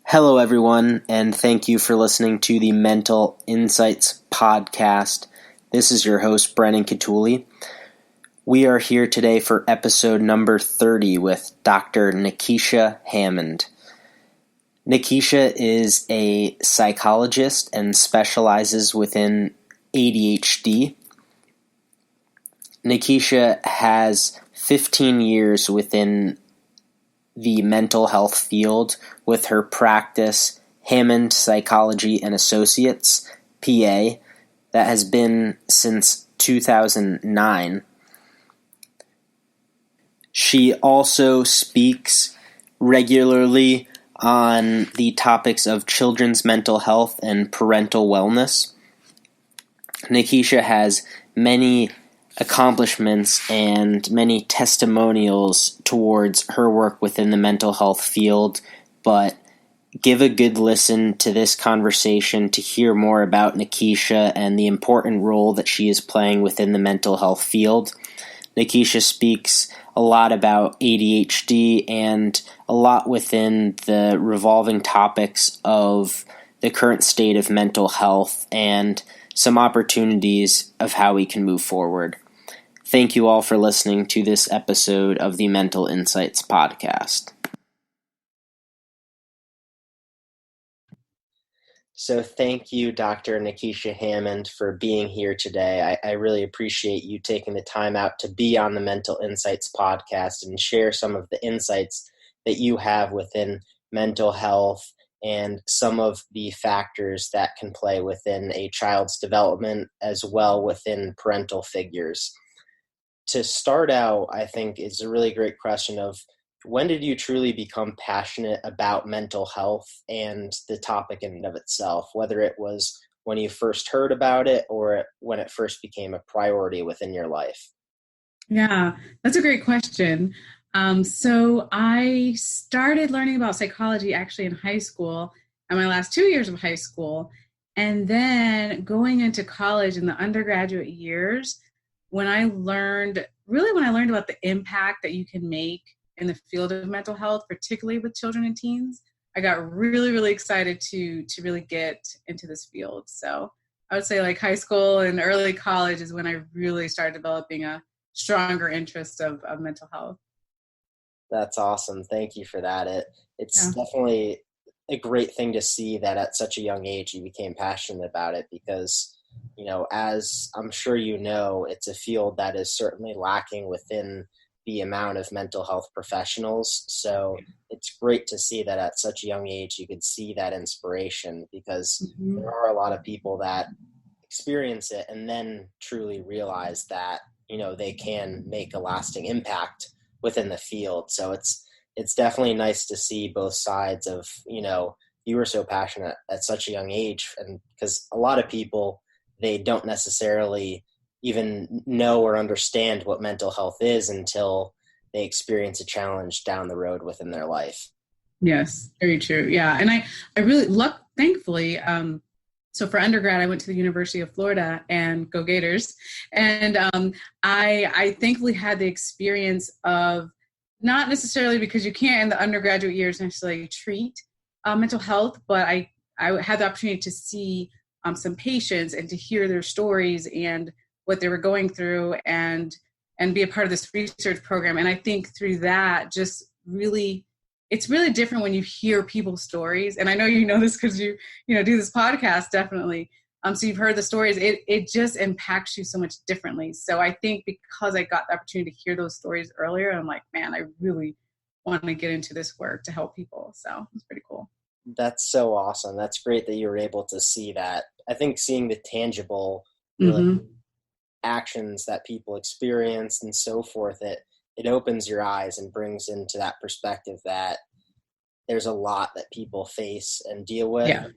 Hello, everyone, and thank you for listening to the Mental Insights podcast. This is your host, Brennan Catulli. We are here today for episode number 30 with Dr. Nekeshia Hammond. Nekeshia is a psychologist and specializes within ADHD. Nekeshia has 15 years within the mental health field with her practice, Hammond Psychology Associates, PA, that has been since 2009. She also speaks regularly on the topics of children's mental health and parental wellness. Nekeshia has many accomplishments and many testimonials towards her work within the mental health field, but give a good listen to this conversation to hear more about Nekeshia and the important role that she is playing within the mental health field. Nekeshia speaks a lot about ADHD and a lot within the revolving topics of the current state of mental health and some opportunities of how we can move forward. Thank you all for listening to this episode of the Mental Insights podcast. So thank you, Dr. Nekeshia Hammond, for being here today. I really appreciate you taking the time out to be on the Mental Insights podcast and share some of the insights that you have within mental health and some of the factors that can play within a child's development as well within parental figures. To start out, I think is a really great question of when did you truly become passionate about mental health and the topic in and of itself, whether it was when you first heard about it or when it first became a priority within your life? Yeah, that's a great question. So I started learning about psychology actually in high school, in my last 2 years of high school, and then going into college in the undergraduate years, when I learned about the impact that you can make in the field of mental health, particularly with children and teens, I got really, really excited to really get into this field. So I would say like high school and early college is when I really started developing a stronger interest of mental health. That's awesome. Thank you for that. It's definitely a great thing to see that at such a young age you became passionate about it because, as I'm sure you know, it's a field that is certainly lacking within the amount of mental health professionals. So it's great to see that at such a young age you could see that inspiration because there are a lot of people that experience it and then truly realize that, they can make a lasting impact within the field. So it's definitely nice to see both sides of, you were so passionate at such a young age, and because a lot of people, they don't necessarily even know or understand what mental health is until they experience a challenge down the road within their life. Yes, very true. Yeah. And I really thankfully, so for undergrad, I went to the University of Florida, and go Gators. And I thankfully had the experience of, not necessarily because you can't in the undergraduate years necessarily treat mental health, but I had the opportunity to see some patients and to hear their stories and what they were going through and be a part of this research program. And I think through that, just really, it's really different when you hear people's stories. And I know you know this because you do this podcast, definitely. So you've heard the stories. It just impacts you so much differently. So I think because I got the opportunity to hear those stories earlier, I'm like, man, I really want to get into this work to help people. So it's pretty cool. That's so awesome. That's great that you were able to see that. I think seeing the tangible really actions that people experience and so forth, it opens your eyes and brings into that perspective that there's a lot that people face and deal with. Yeah.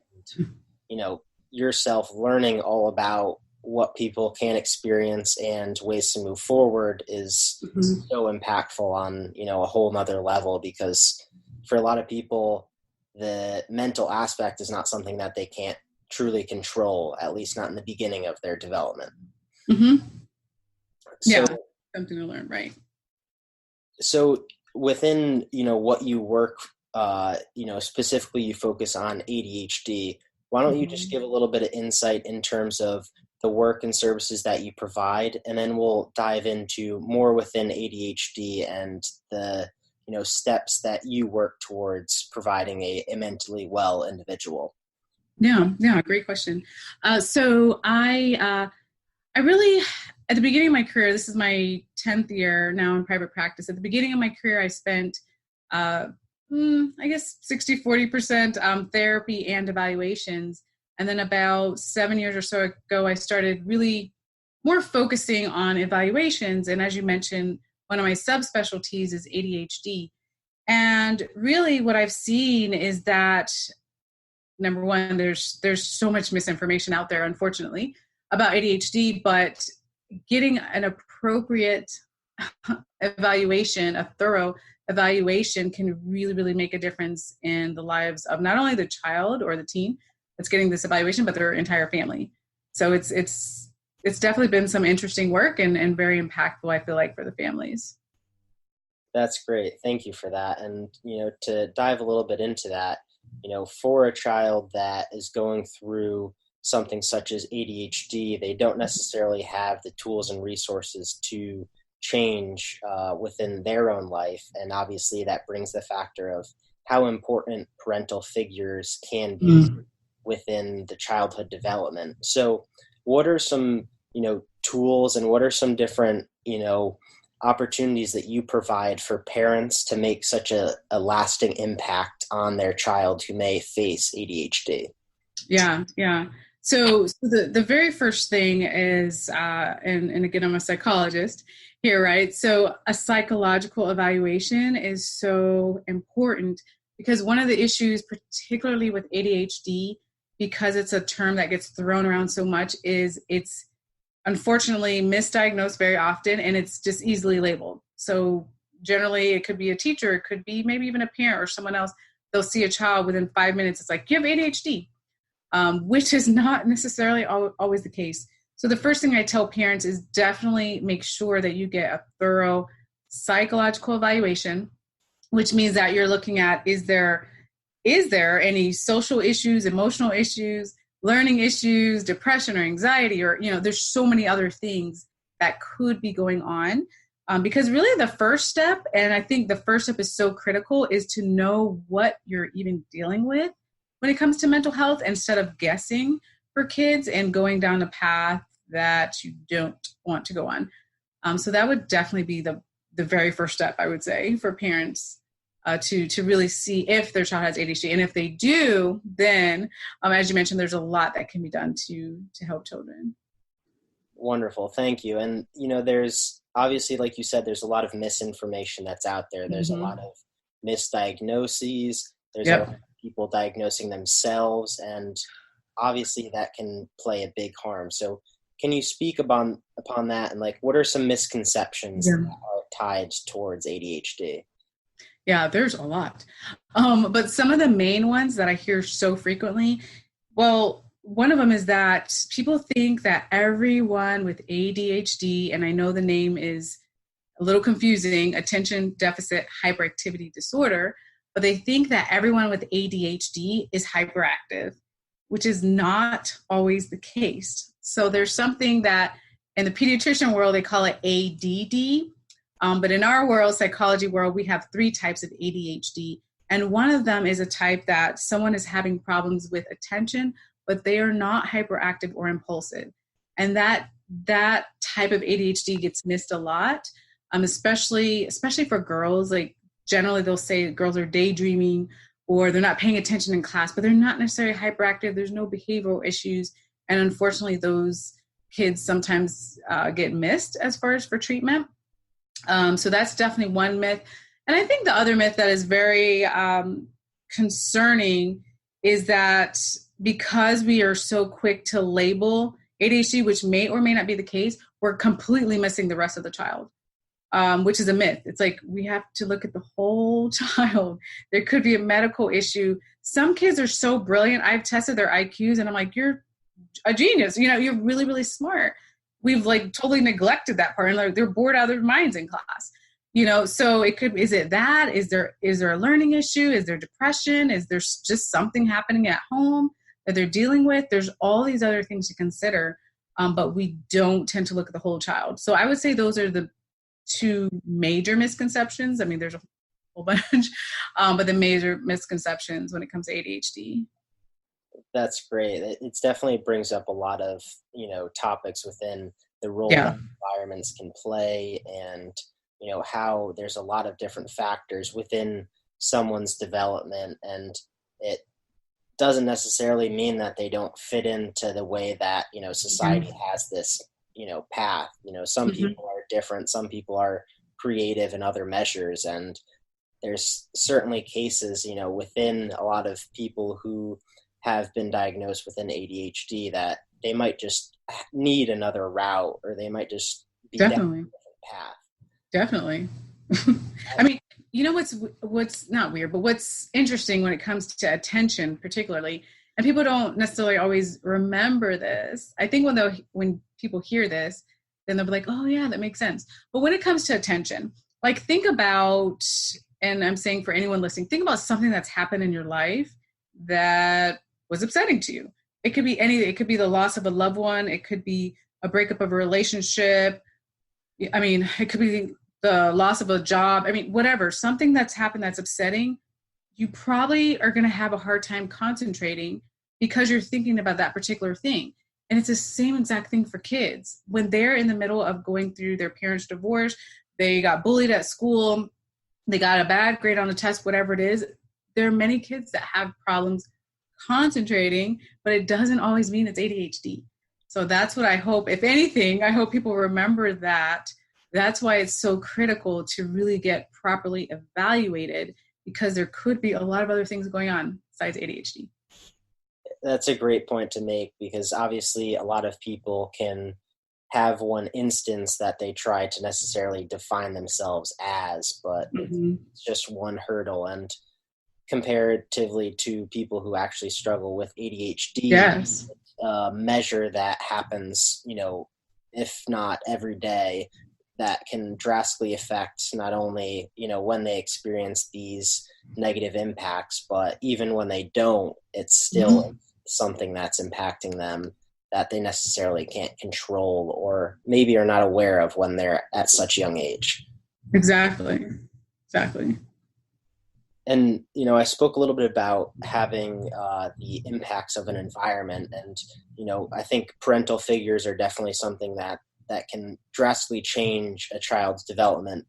And, yourself learning all about what people can experience and ways to move forward is so impactful on, a whole nother level, because for a lot of people, the mental aspect is not something that they can't truly control, at least not in the beginning of their development. Yeah, something to learn, right? So within, what you work specifically you focus on ADHD. Why don't you just give a little bit of insight in terms of the work and services that you provide, and then we'll dive into more within ADHD and the steps that you work towards providing a mentally well individual. Yeah, great question. So I really, at the beginning of my career, this is my 10th year now in private practice. At the beginning of my career, I spent, I guess 60-40% therapy and evaluations. And then about 7 years or so ago, I started really more focusing on evaluations. And as you mentioned, one of my subspecialties is ADHD. And really what I've seen is that, number one, there's so much misinformation out there, unfortunately, about ADHD, but getting an appropriate evaluation, a thorough evaluation, can really, really make a difference in the lives of not only the child or the teen that's getting this evaluation, but their entire family. So it's definitely been some interesting work and very impactful, I feel like, for the families. That's great. Thank you for that. And, to dive a little bit into that, for a child that is going through something such as ADHD, they don't necessarily have the tools and resources to change within their own life. And obviously that brings the factor of how important parental figures can be within the childhood development. So what are some, tools, and what are some different, opportunities that you provide for parents to make such a lasting impact on their child who may face ADHD? Yeah. So the very first thing is, and again, I'm a psychologist here, right? So a psychological evaluation is so important, because one of the issues, particularly with ADHD, because it's a term that gets thrown around so much, is it's unfortunately misdiagnosed very often, and it's just easily labeled. So generally it could be a teacher, it could be maybe even a parent or someone else. They'll see a child within 5 minutes. It's like, you have ADHD, which is not necessarily always the case. So the first thing I tell parents is definitely make sure that you get a thorough psychological evaluation, which means that you're looking at, is there any social issues, emotional issues, learning issues, depression or anxiety, or, there's so many other things that could be going on. Because really the first step, and I think the first step is so critical, is to know what you're even dealing with when it comes to mental health, instead of guessing for kids and going down a path that you don't want to go on. So that would definitely be the very first step, I would say, for parents to really see if their child has ADHD. And if they do, then, as you mentioned, there's a lot that can be done to help children. Wonderful. Thank you. And, there's obviously, like you said, there's a lot of misinformation that's out there. There's a lot of misdiagnoses. There's a lot of people diagnosing themselves, and obviously that can play a big harm. So can you speak upon that, and what are some misconceptions that are tied towards ADHD? Yeah, there's a lot. But some of the main ones that I hear so frequently, well, one of them is that people think that everyone with ADHD, and I know the name is a little confusing, attention deficit hyperactivity disorder, but they think that everyone with ADHD is hyperactive, which is not always the case. So there's something that in the pediatrician world, they call it ADD. But in our world, psychology world, we have 3 types of ADHD. And one of them is a type that someone is having problems with attention, but they are not hyperactive or impulsive. And that type of ADHD gets missed a lot, especially for girls. Like generally they'll say girls are daydreaming, or they're not paying attention in class, but they're not necessarily hyperactive. There's no behavioral issues. And unfortunately, those kids sometimes get missed as far as for treatment. So that's definitely one myth. And I think the other myth that is very concerning is that because we are so quick to label ADHD, which may or may not be the case, we're completely missing the rest of the child, which is a myth. It's like we have to look at the whole child. There could be a medical issue. Some kids are so brilliant. I've tested their IQs and I'm like, you're a genius. You're really, really smart. We've totally neglected that part, and they're bored out of their minds in class. So is it that? Is there a learning issue? Is there depression? Is there just something happening at home that they're dealing with? There's all these other things to consider, but we don't tend to look at the whole child. So I would say those are the two major misconceptions. I mean, there's a whole bunch, but the major misconceptions when it comes to ADHD. That's great. It definitely brings up a lot of, topics within the role that environments can play, and, how there's a lot of different factors within someone's development, and it doesn't necessarily mean that they don't fit into the way that, society has this, path. Some people are different. Some people are creative in other measures. And there's certainly cases, within a lot of people who have been diagnosed with an ADHD that they might just need another route, or they might just be down a different path. Definitely. I mean, what's not weird, but what's interesting when it comes to attention, particularly, and people don't necessarily always remember this. I think when people hear this, then they'll be like, oh yeah, that makes sense. But when it comes to attention, like think about, and I'm saying for anyone listening, think about something that's happened in your life that was upsetting to you. It could be anything. It could be the loss of a loved one. It could be a breakup of a relationship. I mean, it could be the loss of a job. I mean, whatever, something that's happened that's upsetting, you probably are going to have a hard time concentrating because you're thinking about that particular thing. And it's the same exact thing for kids. When they're in the middle of going through their parents' divorce, they got bullied at school, they got a bad grade on the test, whatever it is, there are many kids that have problems concentrating, but it doesn't always mean it's ADHD. So that's what I hope. If anything, I hope people remember that. That's why it's so critical to really get properly evaluated, because there could be a lot of other things going on besides ADHD. That's a great point to make, because obviously a lot of people can have one instance that they try to necessarily define themselves as, but it's just one hurdle. And comparatively to people who actually struggle with ADHD, measure that happens, if not every day, that can drastically affect not only, when they experience these negative impacts, but even when they don't, it's still something that's impacting them that they necessarily can't control, or maybe are not aware of when they're at such a young age. Exactly. And, I spoke a little bit about having the impacts of an environment. And, I think parental figures are definitely something that can drastically change a child's development.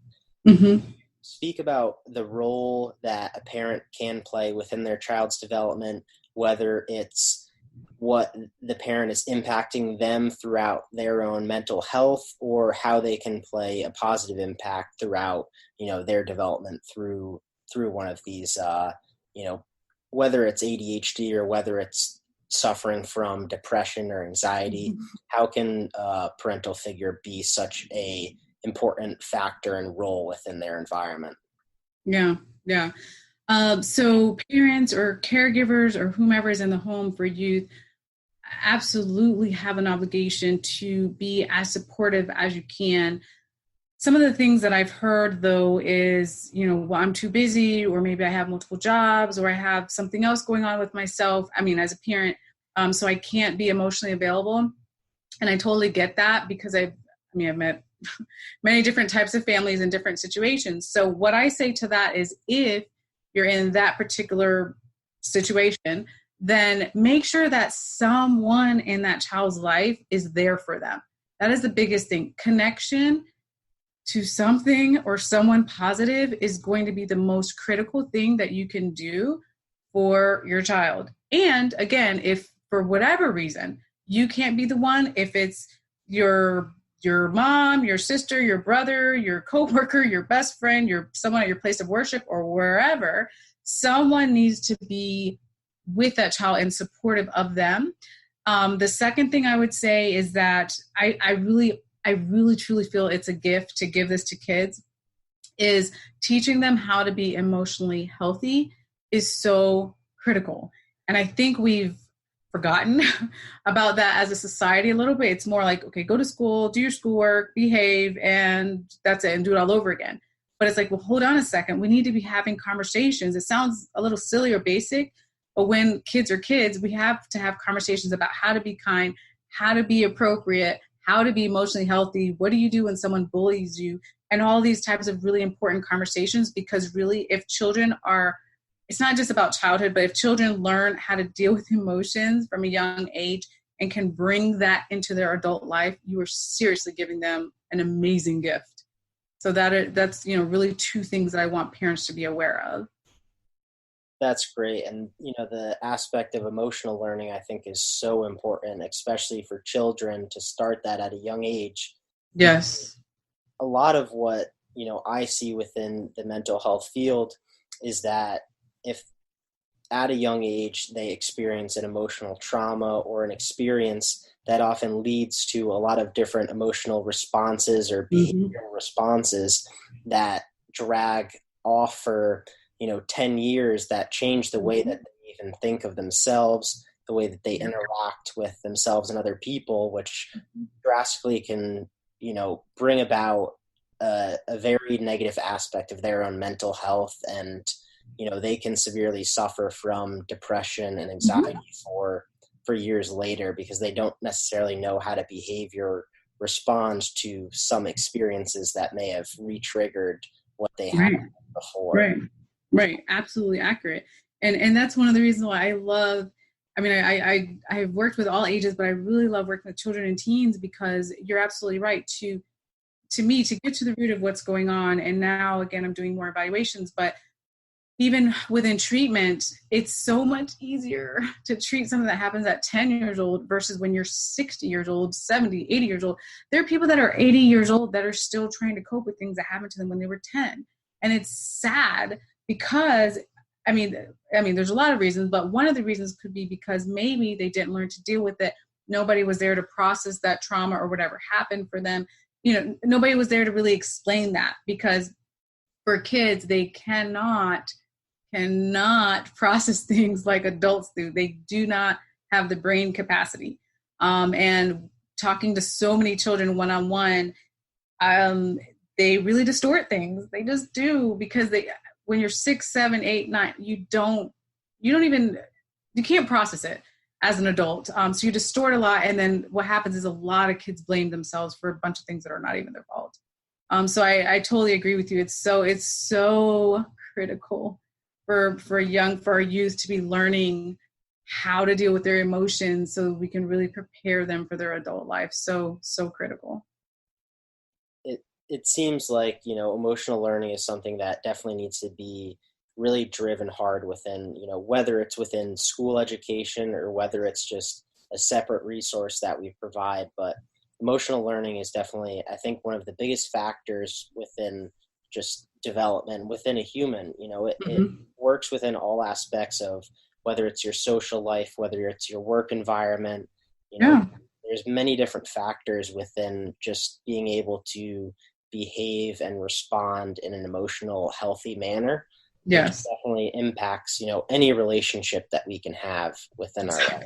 Speak about the role that a parent can play within their child's development, whether it's what the parent is impacting them throughout their own mental health, or how they can play a positive impact throughout, their development through one of these, whether it's ADHD or whether it's suffering from depression or anxiety. How can a parental figure be such a important factor and role within their environment? Yeah. So parents or caregivers or whomever is in the home for youth absolutely have an obligation to be as supportive as you can. Some of the things that I've heard, though, is, well, I'm too busy, or maybe I have multiple jobs, or I have something else going on with myself. I mean, as a parent, so I can't be emotionally available. And I totally get that, because I've met many different types of families in different situations. So what I say to that is, if you're in that particular situation, then make sure that someone in that child's life is there for them. That is the biggest thing. Connection to something or someone positive is going to be the most critical thing that you can do for your child. And again, if for whatever reason you can't be the one, if it's your mom, your sister, your brother, your coworker, your best friend, someone at your place of worship or wherever, someone needs to be with that child and supportive of them. The second thing I would say is that I really truly feel it's a gift to give this to kids, is teaching them how to be emotionally healthy is so critical. And I think we've forgotten about that as a society a little bit. It's more like, okay, go to school, do your schoolwork, behave, and that's it, and do it all over again. But it's like, well, hold on a second. We need to be having conversations. It sounds a little silly or basic, but when kids are kids, we have to have conversations about how to be kind, how to be appropriate, how to be emotionally healthy. What do you do when someone bullies you? And all these types of really important conversations, because really, if children are, it's not just about childhood, but if children learn how to deal with emotions from a young age and can bring that into their adult life, you are seriously giving them an amazing gift. So that's, really two things that I want parents to be aware of. That's great. And, the aspect of emotional learning, I think, is so important, especially for children, to start that at a young age. Yes. A lot of what, I see within the mental health field is that if at a young age they experience an emotional trauma or an experience, that often leads to a lot of different emotional responses or behavioral responses that drag off for 10 years, that change the way that they even think of themselves, the way that they interact with themselves and other people, which drastically can, bring about a very negative aspect of their own mental health. And, they can severely suffer from depression and anxiety for years later, because they don't necessarily know how to behave or respond to some experiences that may have re-triggered what they had before. Right. Absolutely accurate. And that's one of the reasons why I love, I've worked with all ages, but I really love working with children and teens, because you're absolutely right to me, to get to the root of what's going on. And now, again, I'm doing more evaluations, but even within treatment, it's so much easier to treat something that happens at 10 years old versus when you're 60 years old, 70, 80 years old. There are people that are 80 years old that are still trying to cope with things that happened to them when they were 10. And it's sad because, there's a lot of reasons, but one of the reasons could be because maybe they didn't learn to deal with it. Nobody was there to process that trauma or whatever happened for them. Nobody was there to really explain that, because for kids, they cannot process things like adults do. They do not have the brain capacity. And talking to so many children one-on-one, they really distort things. They just do, because when you're 6, 7, 8, 9, you can't process it as an adult. So you distort a lot. And then what happens is a lot of kids blame themselves for a bunch of things that are not even their fault. So I totally agree with you. It's so critical for our youth to be learning how to deal with their emotions so we can really prepare them for their adult life. So critical. It seems like, emotional learning is something that definitely needs to be really driven hard within, whether it's within school education or whether it's just a separate resource that we provide. But emotional learning is definitely, I think, one of the biggest factors within just development within a human. It works within all aspects of, whether it's your social life, whether it's your work environment. There's many different factors within just being able to behave and respond in an emotional, healthy manner. Yes, which definitely impacts any relationship that we can have within our life.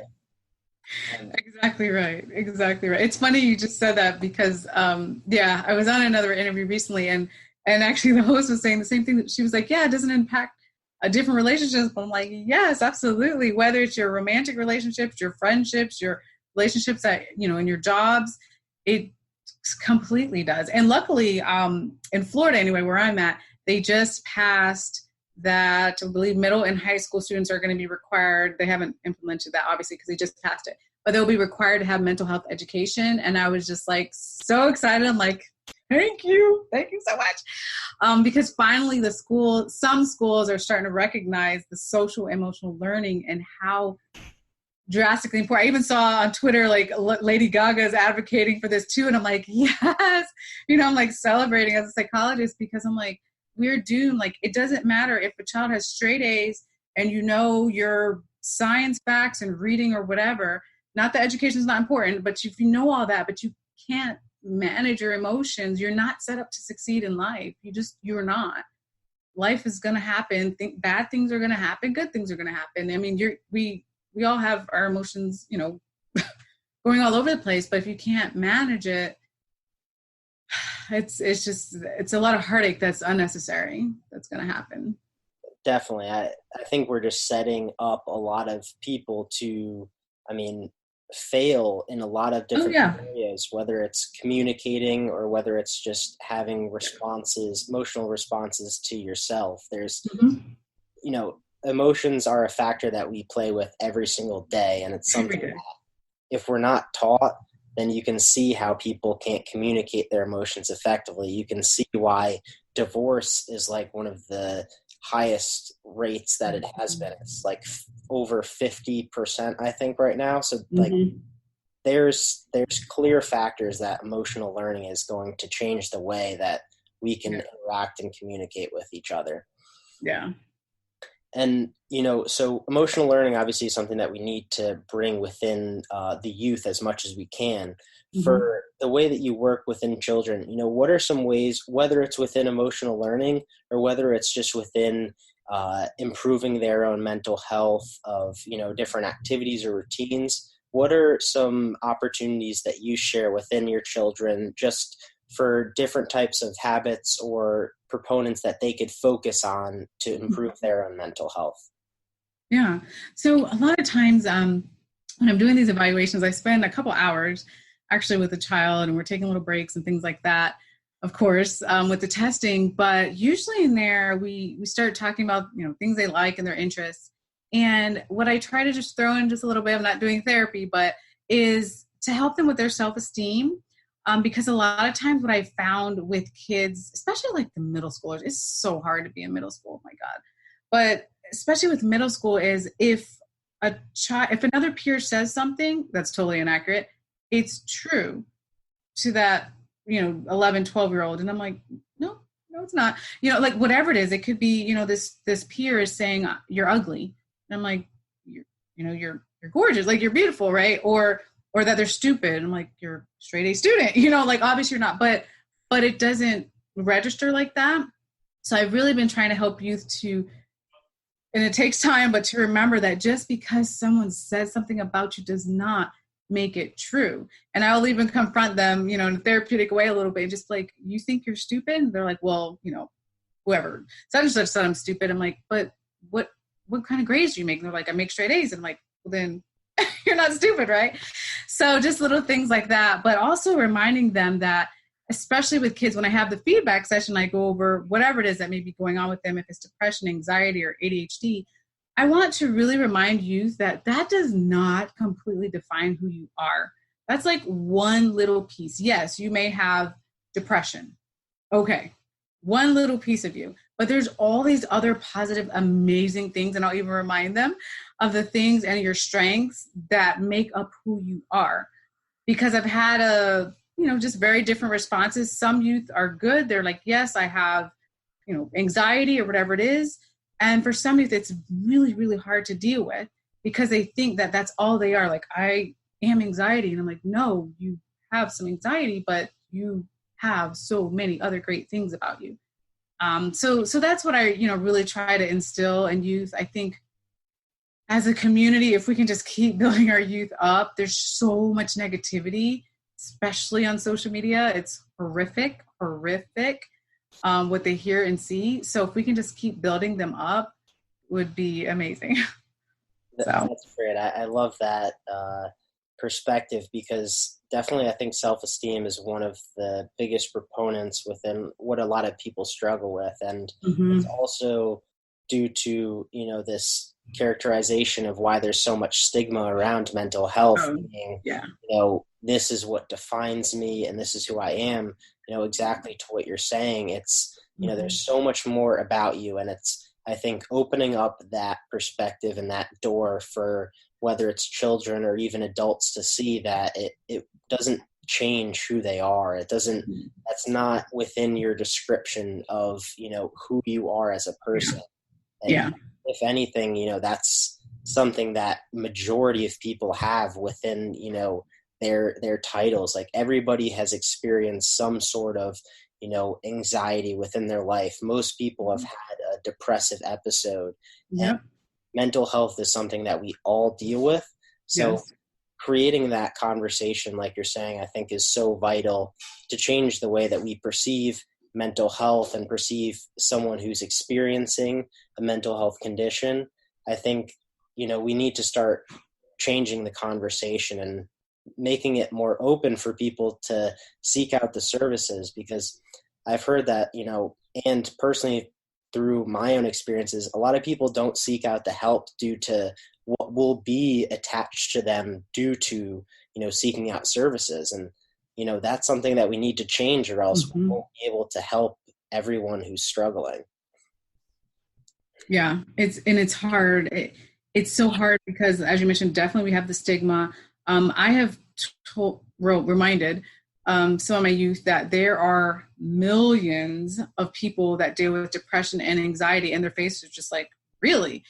Exactly right. It's funny you just said that, because I was on another interview recently, and actually the host was saying the same thing. That she was like, it doesn't impact a different relationships. But I'm like, yes, absolutely. Whether it's your romantic relationships, your friendships, your relationships that in your jobs, it completely does. And luckily, in Florida anyway, where I'm at, they just passed that I believe middle and high school students are going to be required. They haven't implemented that, obviously, because they just passed it, but they'll be required to have mental health education. And I was just like so excited. I'm like, thank you so much, because finally some schools are starting to recognize the social emotional learning and how drastically important. I even saw on Twitter, like, Lady Gaga is advocating for this too, and I'm like, yes, I'm like celebrating as a psychologist, because I'm like, we're doomed. Like, it doesn't matter if a child has straight A's and your science facts and reading or whatever. Not that education is not important, but if you know all that, but you can't manage your emotions, you're not set up to succeed in life. You're not. Life is going to happen. Bad things are going to happen. Good things are going to happen. I mean, we all have our emotions, going all over the place, but if you can't manage it, it's a lot of heartache that's unnecessary that's going to happen. Definitely. I think we're just setting up a lot of people to, fail in a lot of Oh different yeah. areas, whether it's communicating or whether it's just having emotional responses to yourself. There's, Mm-hmm. Emotions are a factor that we play with every single day. And it's something that if we're not taught, then you can see how people can't communicate their emotions effectively. You can see why divorce is like one of the highest rates that it has been. It's like over 50%, I think, right now. So like there's clear factors that emotional learning is going to change the way that we can interact and communicate with each other. Yeah. And, so emotional learning obviously is something that we need to bring within the youth as much as we can. For the way that you work within children, what are some ways, whether it's within emotional learning or whether it's just within improving their own mental health of, different activities or routines, what are some opportunities that you share within your children just for different types of habits or proponents that they could focus on to improve their own mental health? Yeah. So a lot of times when I'm doing these evaluations, I spend a couple hours actually with a child, and we're taking little breaks and things like that, of course, with the testing. But usually in there, we start talking about, things they like and their interests. And what I try to just throw in just a little bit, I'm not doing therapy, but is to help them with their self-esteem. Because a lot of times what I found with kids, especially like the middle schoolers, it's so hard to be in middle school. Oh my God. But especially with middle school is if another peer says something that's totally inaccurate, it's true to that, 11, 12-year-old. And I'm like, no, it's not, like whatever it is, it could be, this peer is saying you're ugly. And I'm like, you're gorgeous. Like you're beautiful. Right. Or that they're stupid. I'm like, you're a straight A student, like obviously you're not, but it doesn't register like that. So I've really been trying to help youth and it takes time, but to remember that just because someone says something about you does not make it true. And I'll even confront them, in a therapeutic way a little bit, just like, you think you're stupid? And they're like, well, whoever such and such said I'm stupid. I'm like, but what kind of grades do you make? And they're like, I make straight A's. And I'm like, well, then you're not stupid, right? So just little things like that, but also reminding them that, especially with kids, when I have the feedback session, I go over whatever it is that may be going on with them, if it's depression, anxiety, or ADHD. I want to really remind youth that does not completely define who you are. That's like one little piece. Yes, you may have depression. Okay, one little piece of you. But there's all these other positive, amazing things, and I'll even remind them of the things and your strengths that make up who you are. Because I've had just very different responses. Some youth are good. They're like, yes, I have, anxiety or whatever it is. And for some youth, it's really, really hard to deal with because they think that that's all they are. Like, I am anxiety. And I'm like, no, you have some anxiety, but you have so many other great things about you. So that's what I, really try to instill in youth. I think as a community, if we can just keep building our youth up, there's so much negativity, especially on social media. It's horrific, what they hear and see. So if we can just keep building them up, would be amazing. That's great. I love that perspective, because definitely I think self-esteem is one of the biggest proponents within what a lot of people struggle with. And it's also due to, this characterization of why there's so much stigma around mental health, meaning, this is what defines me and this is who I am, exactly to what you're saying. It's, there's so much more about you. And it's, I think, opening up that perspective and that door for whether it's children or even adults to see that it doesn't change who they are. It doesn't, that's not within your description of, who you are as a person. And if anything, that's something that majority of people have within, their titles. Like everybody has experienced some sort of, anxiety within their life. Most people have had a depressive episode. And mental health is something that we all deal with. So creating that conversation, like you're saying, I think is so vital to change the way that we perceive mental health and perceive someone who's experiencing a mental health condition. I think, we need to start changing the conversation and making it more open for people to seek out the services, because I've heard that, and personally through my own experiences, a lot of people don't seek out the help due to what will be attached to them due to, seeking out services. And, that's something that we need to change, or else we won't be able to help everyone who's struggling. Yeah, it's hard. It's so hard because, as you mentioned, definitely we have the stigma. I have reminded some of my youth that there are millions of people that deal with depression and anxiety, and their face is just like, really?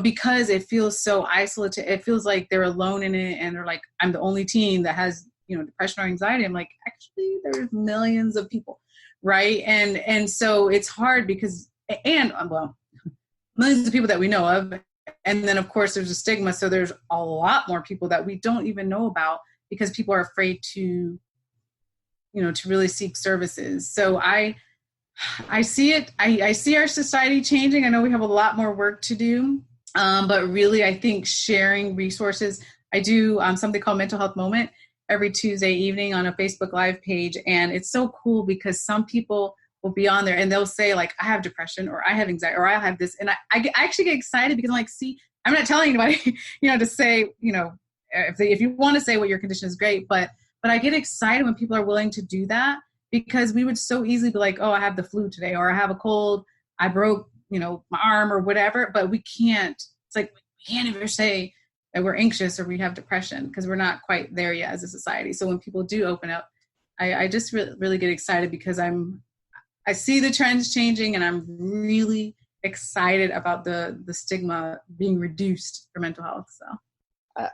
Because it feels so isolated. It feels like they're alone in it, and they're like, I'm the only teen that has, depression or anxiety. I'm like, actually, there's millions of people, right? And so it's hard because, millions of people that we know of. And then, of course, there's a stigma. So there's a lot more people that we don't even know about because people are afraid to, to really seek services. So I see it. I see our society changing. I know we have a lot more work to do. But really, I think sharing resources. I do something called Mental Health Moment every Tuesday evening on a Facebook Live page. And it's so cool because some people will be on there and they'll say, like, I have depression, or I have anxiety, or I have this. And I actually get excited because I'm like, see, I'm not telling anybody, to say, if you want to say what your condition is, great. But I get excited when people are willing to do that, because we would so easily be like, oh, I have the flu today, or I have a cold, I broke, my arm or whatever. But we can't, it's like, we can't ever say that we're anxious or we have depression, because we're not quite there yet as a society. So when people do open up, I just really get excited because I see the trends changing, and I'm really excited about the stigma being reduced for mental health. So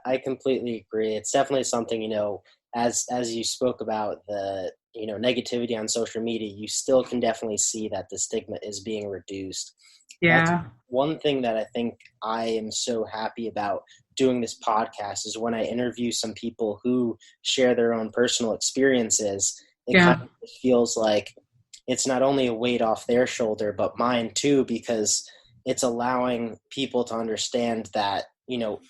I completely agree. It's definitely something, as you spoke about the, negativity on social media, you still can definitely see that the stigma is being reduced. Yeah. That's one thing that I think I am so happy about doing this podcast is when I interview some people who share their own personal experiences, it kind of feels like it's not only a weight off their shoulder, but mine too, because it's allowing people to understand that,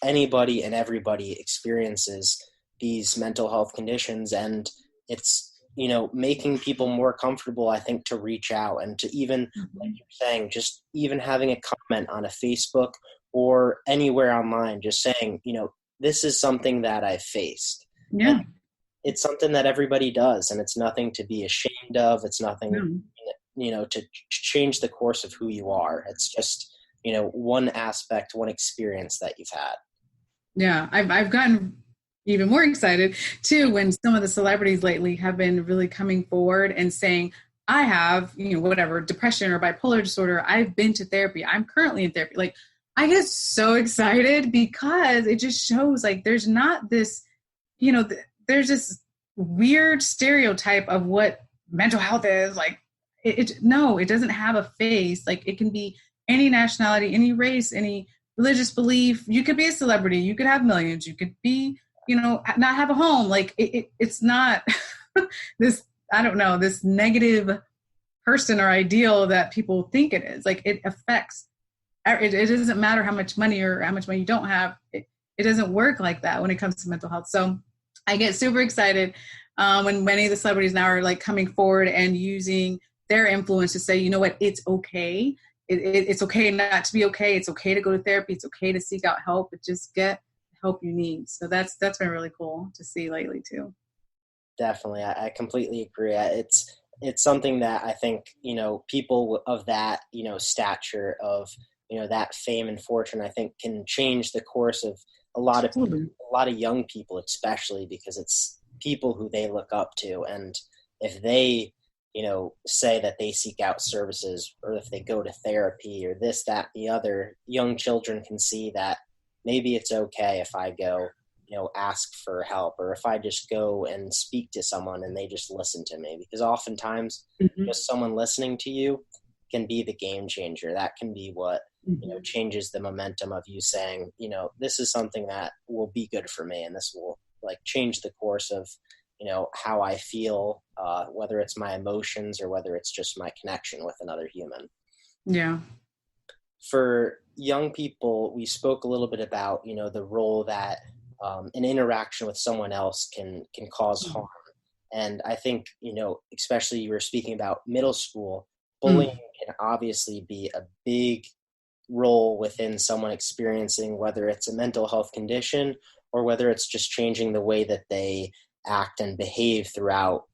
anybody and everybody experiences these mental health conditions, and it's, making people more comfortable, I think, to reach out and to even, like you're saying, just even having a comment on a Facebook or anywhere online, just saying, this is something that I've faced. Yeah. And it's something that everybody does, and it's nothing to be ashamed of. It's nothing, to change the course of who you are. It's just, one aspect, one experience that you've had. Yeah. I've gotten even more excited too when some of the celebrities lately have been really coming forward and saying, I have, whatever, depression or bipolar disorder. I've been to therapy. I'm currently in therapy. Like, I get so excited because it just shows, like, there's not this, there's this weird stereotype of what mental health is. Like, no, it doesn't have a face. Like, it can be any nationality, any race, any religious belief. You could be a celebrity. You could have millions. You could be, not have a home. Like, it's not this, I don't know, this negative person or ideal that people think it is. Like, it affects, it doesn't matter how much money or how much money you don't have. It doesn't work like that when it comes to mental health. So I get super excited when many of the celebrities now are like coming forward and using their influence to say, you know what, it's okay. It's okay not to be okay. It's okay to go to therapy. It's okay to seek out help, but just get the help you need. So that's been really cool to see lately too. Definitely. I completely agree. It's something that I think, people of that, stature, of, that fame and fortune, I think can change the course of a lot of people, a lot of young people, especially because it's people who they look up to. And if they, say that they seek out services, or if they go to therapy or this, that, the other, young children can see that maybe it's okay if I go, ask for help, or if I just go and speak to someone and they just listen to me, because oftentimes just someone listening to you can be the game changer. That can be what, changes the momentum of you saying, this is something that will be good for me, and this will like change the course of, how I feel, whether it's my emotions or whether it's just my connection with another human. Yeah. For young people, we spoke a little bit about, the role that an interaction with someone else can cause harm. And I think, especially you were speaking about middle school, bullying can obviously be a big role within someone experiencing, whether it's a mental health condition or whether it's just changing the way that they act and behave throughout,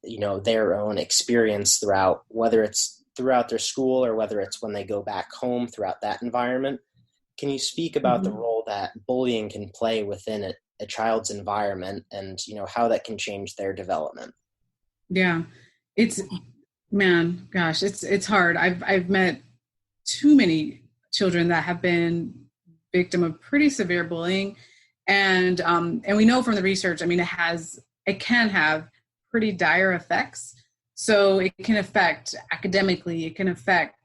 their own experience throughout, whether it's throughout their school or whether it's when they go back home throughout that environment. Can you speak about the role that bullying can play within a child's environment and, how that can change their development? Yeah, it's hard. I've met too many children that have been victim of pretty severe bullying, and we know from the research, it can have pretty dire effects. So it can affect academically, it can affect,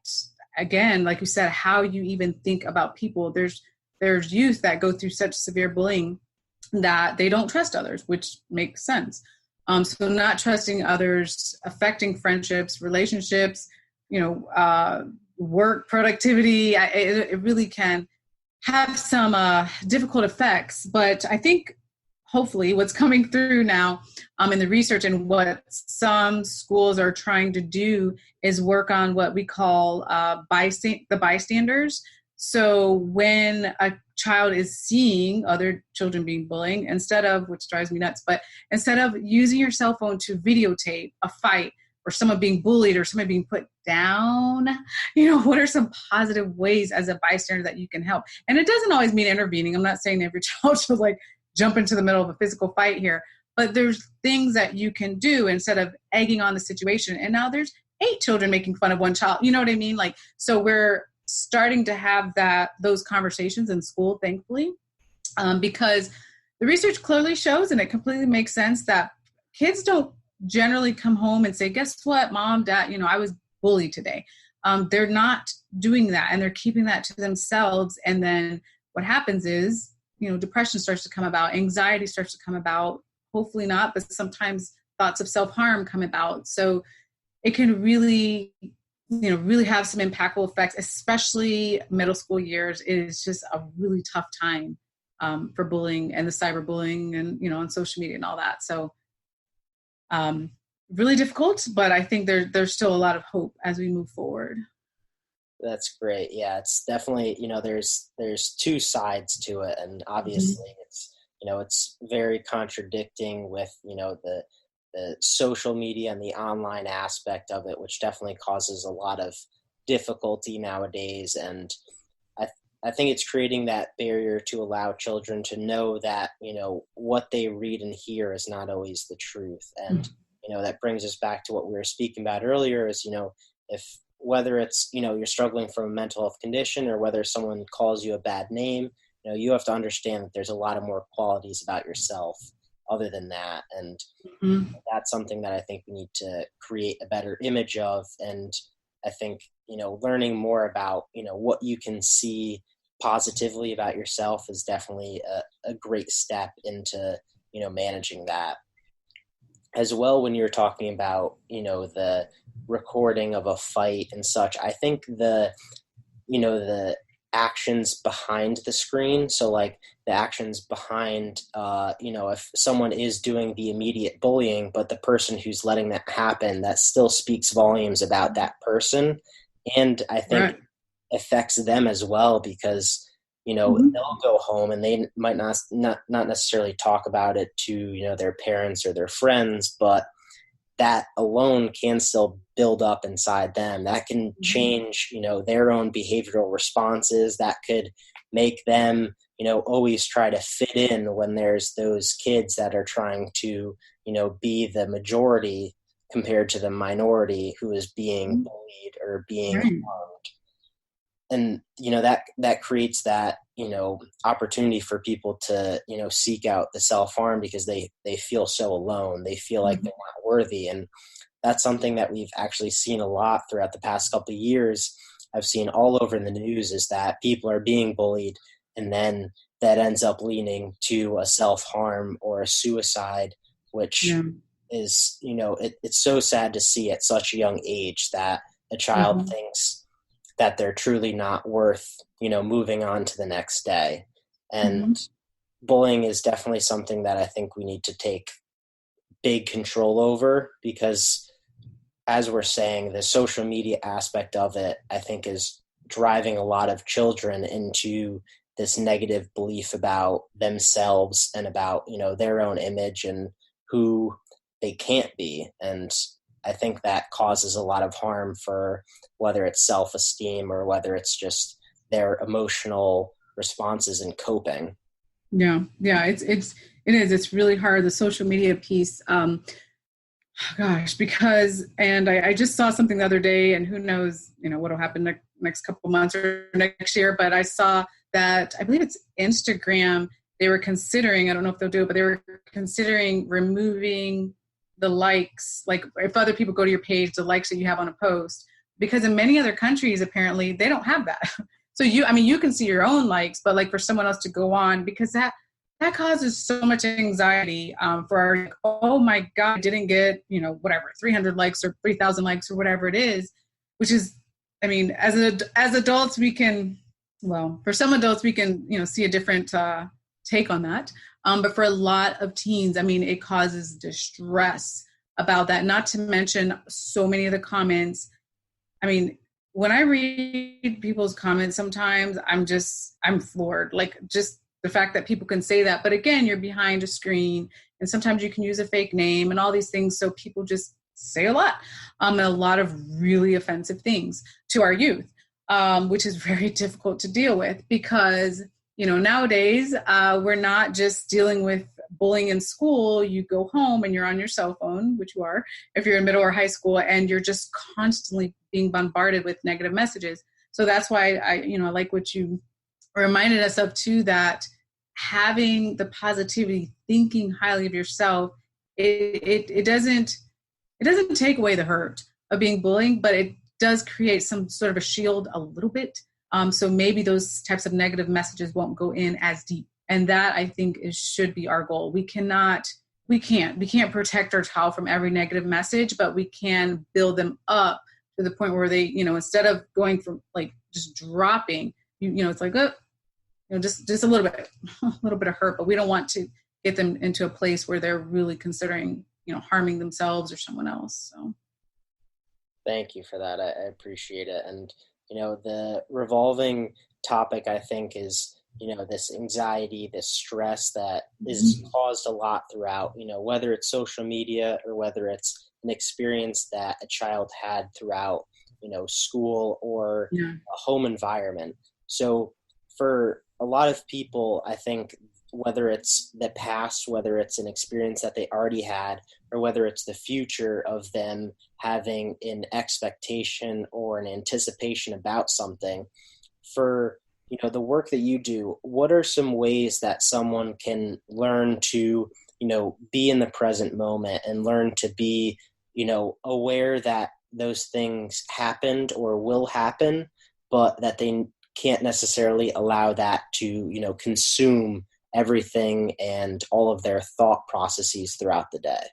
again, like you said, how you even think about people. There's youth that go through such severe bullying that they don't trust others, which makes sense. So not trusting others, affecting friendships, relationships, work productivity. It really can have some difficult effects. But I think hopefully what's coming through now in the research and what some schools are trying to do is work on what we call the bystanders. So when a child is seeing other children being bullied, which drives me nuts, but instead of using your cell phone to videotape a fight or someone being bullied or someone being put down, what are some positive ways as a bystander that you can help? And it doesn't always mean intervening. I'm not saying every child should jump into the middle of a physical fight here, but there's things that you can do instead of egging on the situation. And now there's 8 children making fun of one child. You know what I mean? So we're starting to have those conversations in school, thankfully, because the research clearly shows, and it completely makes sense, that kids don't generally come home and say, guess what, mom, dad, I was bullied today. They're not doing that, and they're keeping that to themselves. And then what happens is, depression starts to come about, anxiety starts to come about, hopefully not, but sometimes thoughts of self-harm come about. So it can really have some impactful effects, especially middle school years. It is just a really tough time for bullying and the cyberbullying and, on social media and all that. So really difficult, but I think there's still a lot of hope as we move forward. That's great. Yeah, it's definitely, there's 2 sides to it. And obviously it's very contradicting with, the social media and the online aspect of it, which definitely causes a lot of difficulty nowadays. And I think it's creating that barrier to allow children to know that, what they read and hear is not always the truth. And, that brings us back to what we were speaking about earlier is, whether it's, you're struggling from a mental health condition or whether someone calls you a bad name, you have to understand that there's a lot of more qualities about yourself other than that. And that's something that I think we need to create a better image of. And I think, learning more about, what you can see positively about yourself is definitely a great step into, managing that. As well, when you're talking about, the recording of a fight and such, I think the actions behind the screen. So the actions behind, if someone is doing the immediate bullying, but the person who's letting that happen, that still speaks volumes about that person. And I think affects them as well, because, they'll go home and they might not necessarily talk about it to, their parents or their friends, but that alone can still build up inside them. That can change, their own behavioral responses. That could make them, always try to fit in when there's those kids that are trying to, be the majority compared to the minority who is being bullied or being harmed. And, that creates that, opportunity for people to, seek out the self-harm because they feel so alone. They feel like they're not worthy. And that's something that we've actually seen a lot throughout the past couple of years. I've seen all over in the news is that people are being bullied, and then that ends up leaning to a self-harm or a suicide, which is, it's so sad to see at such a young age that a child thinks that they're truly not worth, moving on to the next day. And bullying is definitely something that I think we need to take big control over, because as we're saying, the social media aspect of it, I think, is driving a lot of children into this negative belief about themselves and about, their own image and who they can't be. And I think that causes a lot of harm for whether it's self-esteem or whether it's just their emotional responses and coping. Yeah. It's really hard. The social media piece, because I just saw something the other day, and who knows, what'll happen next couple months or next year, but I saw that, I believe it's Instagram, they were considering, I don't know if they'll do it, but they were considering removing the likes, like if other people go to your page, the likes that you have on a post, because in many other countries, apparently they don't have that. So you can see your own likes, but like for someone else to go on, because that causes so much anxiety for oh my God, I didn't get, 300 likes or 3,000 likes or whatever it is, which is, as adults, we can, for some adults, we can, see a different take on that. But for a lot of teens, it causes distress about that, not to mention so many of the comments. When I read people's comments, sometimes I'm floored, like just the fact that people can say that. But again, you're behind a screen, and sometimes you can use a fake name and all these things. So people just say a lot, and a lot of really offensive things to our youth, which is very difficult to deal with, because, nowadays we're not just dealing with bullying in school. You go home and you're on your cell phone, which you are if you're in middle or high school, and you're just constantly being bombarded with negative messages. So that's why I like what you reminded us of too, that having the positivity, thinking highly of yourself, it doesn't take away the hurt of being bullied, but it does create some sort of a shield a little bit. So maybe those types of negative messages won't go in as deep. And that, I think, should be our goal. We can't protect our child from every negative message, but we can build them up to the point where they, instead of going from like just dropping, it's like, just a little bit of hurt, but we don't want to get them into a place where they're really considering, harming themselves or someone else. So. Thank you for that. I appreciate it. And, the revolving topic, I think, is, this anxiety, this stress that is caused a lot throughout, whether it's social media or whether it's an experience that a child had throughout, school or a home environment. So for a lot of people, I think, whether it's the past, whether it's an experience that they already had, or whether it's the future of them having an expectation or an anticipation about something, for the work that you do, what are some ways that someone can learn to, be in the present moment and learn to be, aware that those things happened or will happen, but that they can't necessarily allow that to, consume everything and all of their thought processes throughout the day?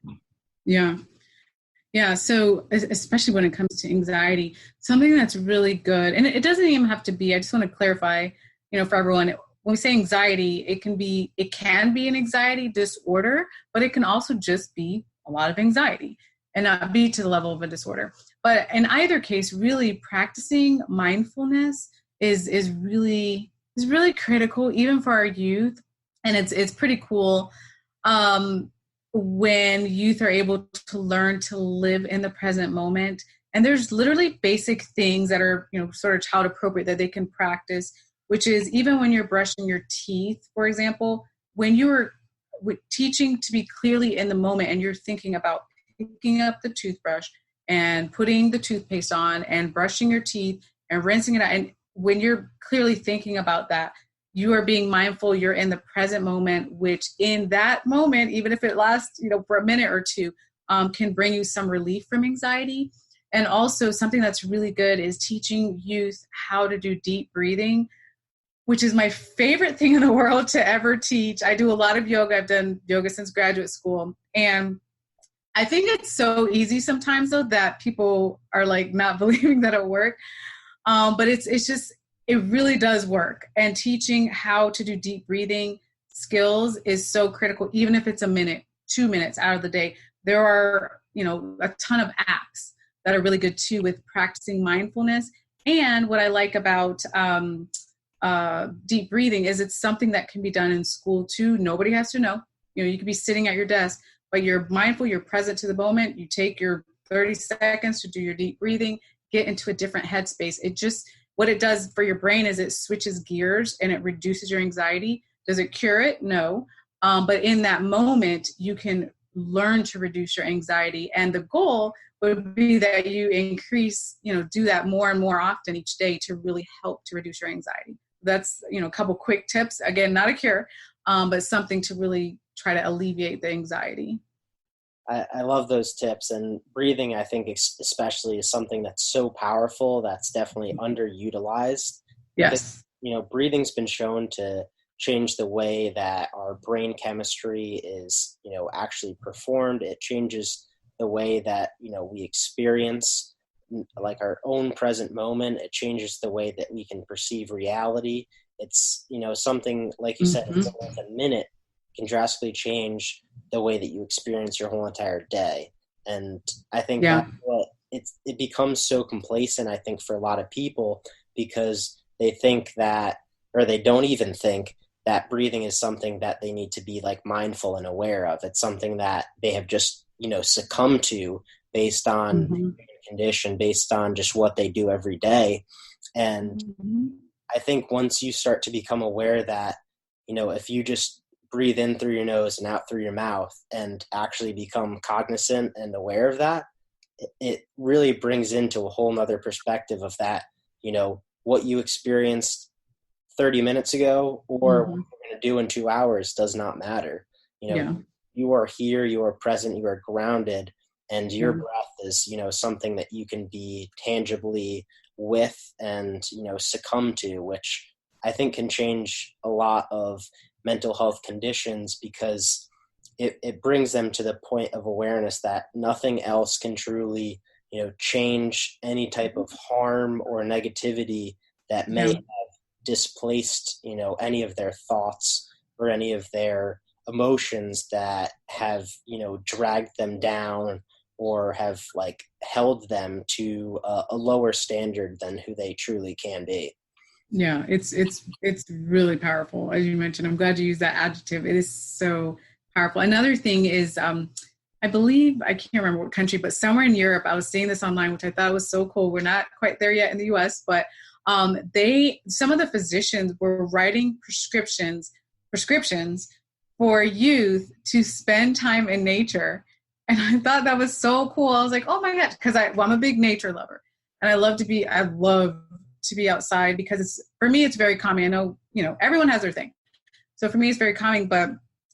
Yeah. So especially when it comes to anxiety, something that's really good, and it doesn't even have to be, I just want to clarify, for everyone, when we say anxiety, it can be an anxiety disorder, but it can also just be a lot of anxiety and not be to the level of a disorder. But in either case, really practicing mindfulness is really critical, even for our youth. And it's pretty cool when youth are able to learn to live in the present moment. And there's literally basic things that are, sort of child appropriate that they can practice, which is even when you're brushing your teeth, for example, when you're teaching to be clearly in the moment and you're thinking about picking up the toothbrush and putting the toothpaste on and brushing your teeth and rinsing it out. And when you're clearly thinking about that, you are being mindful, you're in the present moment, which in that moment, even if it lasts, for a minute or two, can bring you some relief from anxiety. And also something that's really good is teaching youth how to do deep breathing. which is my favorite thing in the world to ever teach. I do a lot of yoga. I've done yoga since graduate school. And I think it's so easy sometimes, though, that people are like not believing that it works. But it's just, it really does work. And teaching how to do deep breathing skills is so critical, even if it's a minute, 2 minutes out of the day. There are, a ton of apps that are really good too with practicing mindfulness. And what I like about deep breathing is it's something that can be done in school too. Nobody has to know. You could be sitting at your desk, but you're mindful, you're present to the moment. You take your 30 seconds to do your deep breathing, get into a different headspace. What it does for your brain is it switches gears and it reduces your anxiety. Does it cure it? No. But in that moment, you can learn to reduce your anxiety. And the goal would be that you increase, do that more and more often each day to really help to reduce your anxiety. That's, a couple quick tips. Again, not a cure, but something to really try to alleviate the anxiety. I love those tips, and breathing, I think especially, is something that's so powerful that's definitely underutilized. Yes. Because, breathing's been shown to change the way that our brain chemistry is, actually performed. It changes the way that, we experience like our own present moment. It changes the way that we can perceive reality. It's, something like you said, it's almost a minute can drastically change the way that you experience your whole entire day. And I think that's what it becomes so complacent, I think, for a lot of people, because they think that, or they don't even think that breathing is something that they need to be like mindful and aware of. It's something that they have just, succumbed to based on condition, based on just what they do every day. And I think once you start to become aware that, if you just breathe in through your nose and out through your mouth and actually become cognizant and aware of that, it really brings into a whole nother perspective of that, what you experienced 30 minutes ago or what you're going to do in 2 hours does not matter. You are here, you are present, you are grounded, and your breath is, something that you can be tangibly with and, succumb to, which I think can change a lot of mental health conditions, because it brings them to the point of awareness that nothing else can truly, change any type of harm or negativity that may have displaced, any of their thoughts or any of their emotions that have, dragged them down or have like held them to a lower standard than who they truly can be. Yeah, it's really powerful. As you mentioned, I'm glad you used that adjective. It is so powerful. Another thing is, I believe, I can't remember what country, but somewhere in Europe, I was seeing this online, which I thought was so cool. We're not quite there yet in the US, but some of the physicians were writing prescriptions for youth to spend time in nature. And I thought that was so cool. I was like, oh my gosh, because I'm a big nature lover, and I love to be outside, because for me, it's very calming. I know, everyone has their thing. So for me, it's very calming, but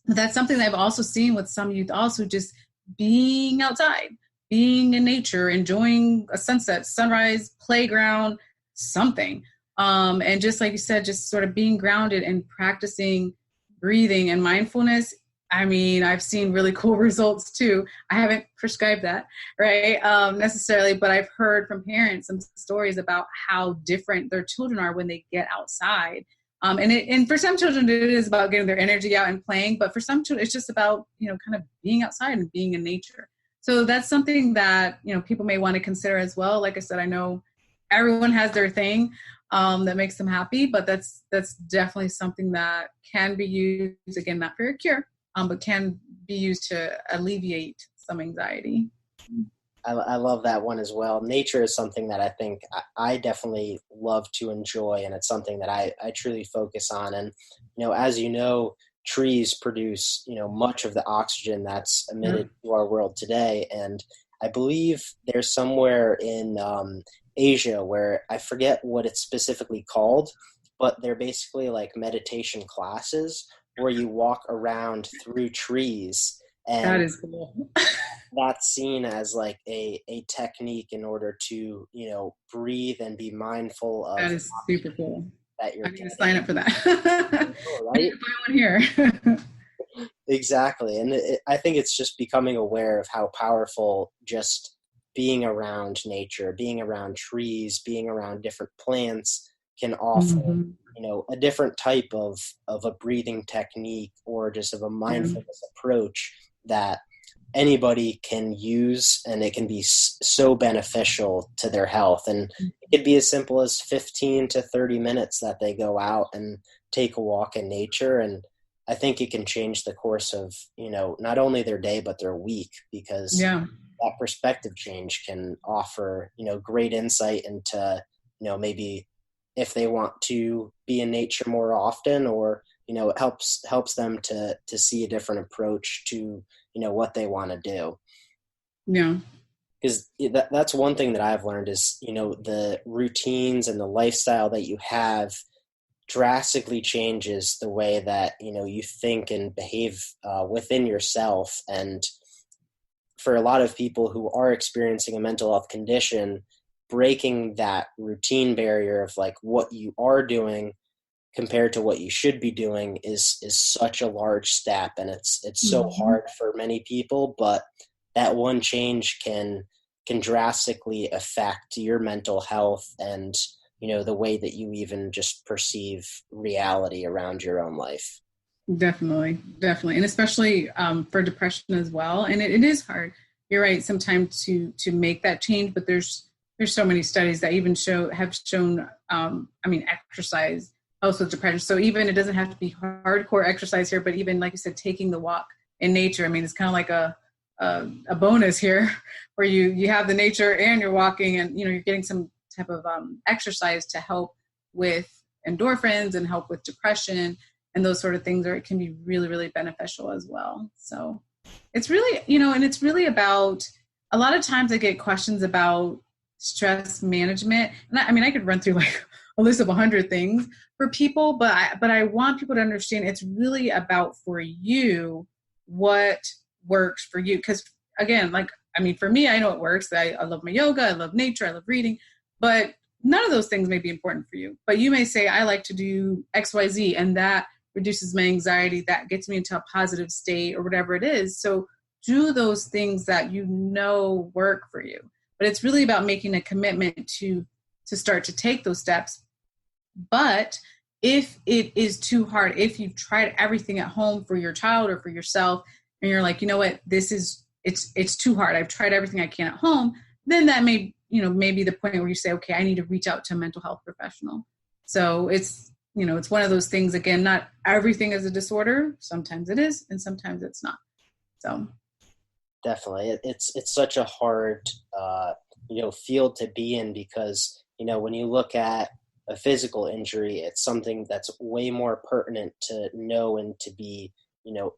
that's something that I've also seen with some youth, also just being outside, being in nature, enjoying a sunset, sunrise, playground, something. And just like you said, just sort of being grounded and practicing breathing and mindfulness. I mean, I've seen really cool results too. I haven't prescribed that, right, necessarily, but I've heard from parents some stories about how different their children are when they get outside. And for some children, it is about getting their energy out and playing, but for some children, it's just about, kind of being outside and being in nature. So that's something that, people may want to consider as well. Like I said, I know everyone has their thing that makes them happy, but that's definitely something that can be used, again, not for a cure, but can be used to alleviate some anxiety. I love that one as well. Nature is something that I think I definitely love to enjoy, and it's something that I truly focus on. And, as you know, trees produce, much of the oxygen that's emitted to our world today. And I believe there's somewhere in Asia where I forget what it's specifically called, but they're basically like meditation classes where you walk around through trees. And that is cool. That's seen as like a technique in order to, breathe and be mindful of. That is super cool. that you're I need to getting. sign up for that. Know, I need right? to buy one here. Exactly. And I think it's just becoming aware of how powerful just being around nature, being around trees, being around different plants can offer, Mm-hmm. a different type of a breathing technique or just of a Yeah. mindfulness approach that anybody can use, and it can be so beneficial to their health. And it could be as simple as 15 to 30 minutes that they go out and take a walk in nature. And I think it can change the course of, not only their day, but their week, because Yeah. that perspective change can offer, great insight into, maybe if they want to be in nature more often, or, it helps them to see a different approach to, what they want to do. Yeah. Because that's one thing that I've learned is, the routines and the lifestyle that you have drastically changes the way that, you think and behave within yourself. And for a lot of people who are experiencing a mental health condition, breaking that routine barrier of like what you are doing compared to what you should be doing is such a large step. And it's so Mm-hmm. hard for many people, but that one change can drastically affect your mental health and, the way that you even just perceive reality around your own life. Definitely. And especially for depression as well. And it is hard. You're right. Sometimes to make that change, but there's so many studies that even have shown. Exercise helps with depression. So even it doesn't have to be hardcore exercise here, but even like you said, taking the walk in nature. I mean, it's kind of like a bonus here, where you have the nature and you're walking, and you're getting some type of exercise to help with endorphins and help with depression and those sort of things, or it can be really, really beneficial as well. So it's really, and it's really about, a lot of times I get questions about stress management. And I could run through like a list of 100 things for people, but I want people to understand it's really about, for you, what works for you. Because again, for me, I know it works. I love my yoga, I love nature, I love reading, but none of those things may be important for you. But you may say, I like to do XYZ, and that reduces my anxiety, that gets me into a positive state, or whatever it is. So do those things that work for you. But it's really about making a commitment to start to take those steps. But if it is too hard, if you've tried everything at home for your child or for yourself, and you're like, you know what, it's too hard, I've tried everything I can at home, then that may be the point where you say, okay, I need to reach out to a mental health professional. So it's one of those things, again, not everything is a disorder. Sometimes it is, and sometimes it's not. So definitely, it's such a hard field to be in, because when you look at a physical injury, it's something that's way more pertinent to know and to be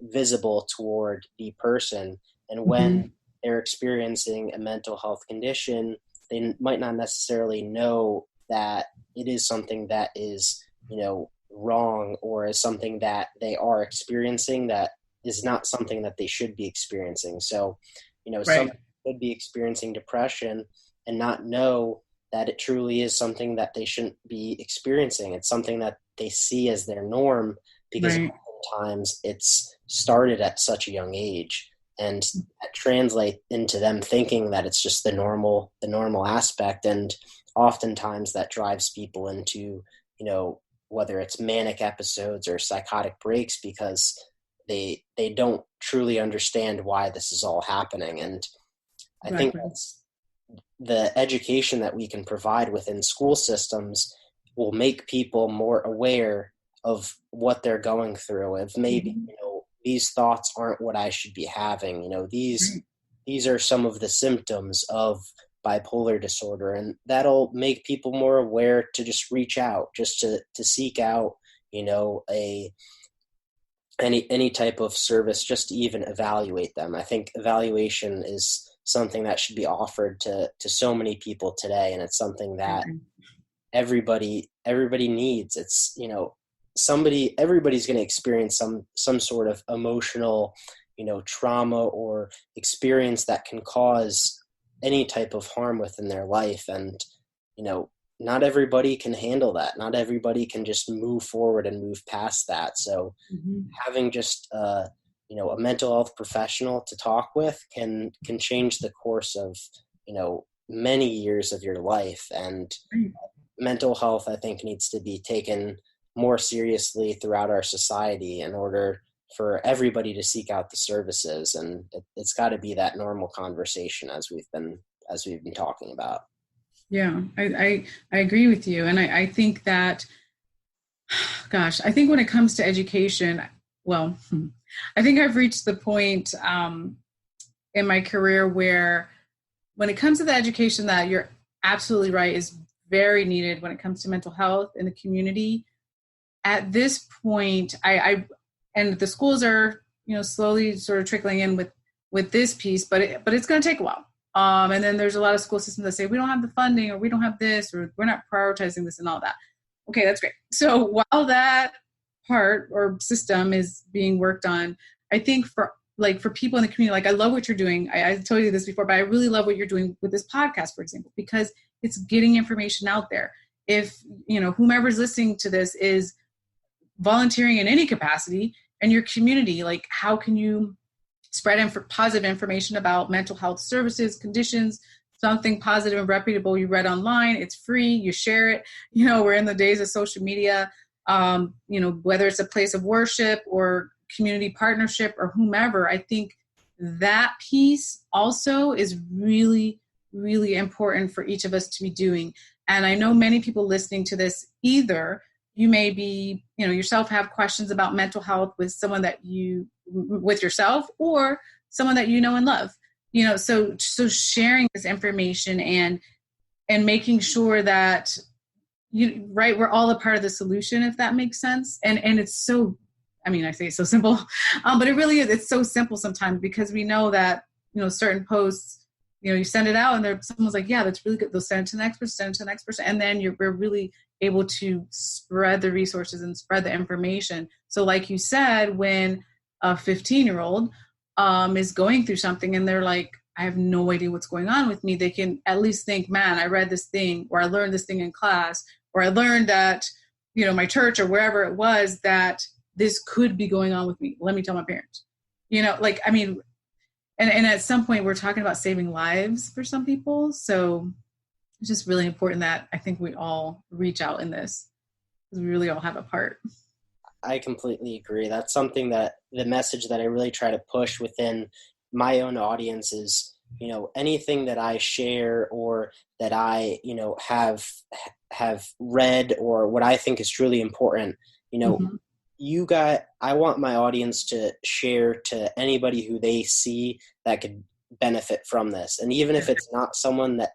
visible toward the person. And when they're experiencing a mental health condition, they might not necessarily know that it is something that is wrong, or is something that they are experiencing that is not something that they should be experiencing. So, right. Some could be experiencing depression and not know that it truly is something that they shouldn't be experiencing. It's something that they see as their norm, because right. oftentimes it's started at such a young age, and that translate into them thinking that it's just the normal aspect. And oftentimes that drives people into, whether it's manic episodes or psychotic breaks, because they don't truly understand why this is all happening. And I think that's the education that we can provide within school systems will make people more aware of what they're going through. If maybe, these thoughts aren't what I should be having, these are some of the symptoms of bipolar disorder, and that'll make people more aware to just reach out, just to seek out, any type of service, just to even evaluate them. I think evaluation is something that should be offered to so many people today, and it's something that everybody needs. It's everybody's going to experience some sort of emotional trauma or experience that can cause any type of harm within their life. And not everybody can handle that. Not everybody can just move forward and move past that. So having just a mental health professional to talk with can change the course of many years of your life. And mental health, I think, needs to be taken more seriously throughout our society in order for everybody to seek out the services. And it's got to be that normal conversation as we've been talking about. Yeah, I agree with you. And I think that, gosh, I think when it comes to education, well, I think I've reached the point in my career where when it comes to the education that you're absolutely right is very needed when it comes to mental health in the community. At this point, and the schools are, slowly sort of trickling in with this piece, but it's going to take a while. And then there's a lot of school systems that say, we don't have the funding, or we don't have this, or we're not prioritizing this and all that. Okay, that's great. So while that part or system is being worked on, I think for people in the community, like I love what you're doing. I told you this before, but I really love what you're doing with this podcast, for example, because it's getting information out there. If, whomever's listening to this is volunteering in any capacity in your community, like how can you spread positive information about mental health services, conditions, something positive and reputable you read online? It's free. You share it. We're in the days of social media, whether it's a place of worship or community partnership or whomever. I think that piece also is really, really important for each of us to be doing. And I know many people listening to this, either you may be, yourself have questions about mental health with someone with yourself or someone that you know and love, so sharing this information and making sure that we're all a part of the solution, if that makes sense. And it's so, I say it's so simple, but it really is. It's so simple sometimes because we know that, certain posts, you send it out and someone's like, yeah, that's really good. They'll send it to the next person, send it to the next person. And then we're really able to spread the resources and spread the information. So like you said, when a 15-year-old is going through something and they're like, I have no idea what's going on with me, they can at least think, man, I read this thing, or I learned this thing in class, or I learned that, my church or wherever it was, that this could be going on with me. Let me tell my parents, and at some point we're talking about saving lives for some people. So it's just really important that I think we all reach out in this, because we really all have a part. I completely agree. That's something that the message that I really try to push within my own audience is, anything that I share or that I, have read or what I think is truly important, I want my audience to share to anybody who they see that could benefit from this. And even if it's not someone that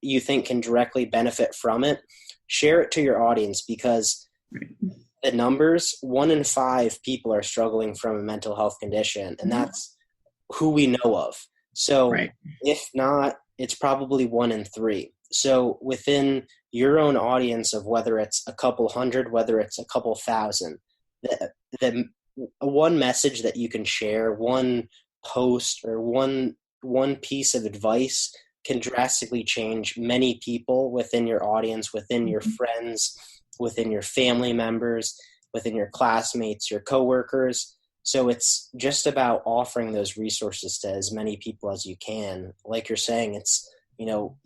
you think can directly benefit from it, share it to your audience, because the numbers, 1 in 5 people are struggling from a mental health condition, and that's who we know of. So if not, it's probably 1 in 3. So within your own audience of whether it's a couple hundred, whether it's a couple thousand, the one message that you can share, one post or one piece of advice can drastically change many people within your audience, within your friends, within your family members, within your classmates, your coworkers. So it's just about offering those resources to as many people as you can. Like you're saying, it's,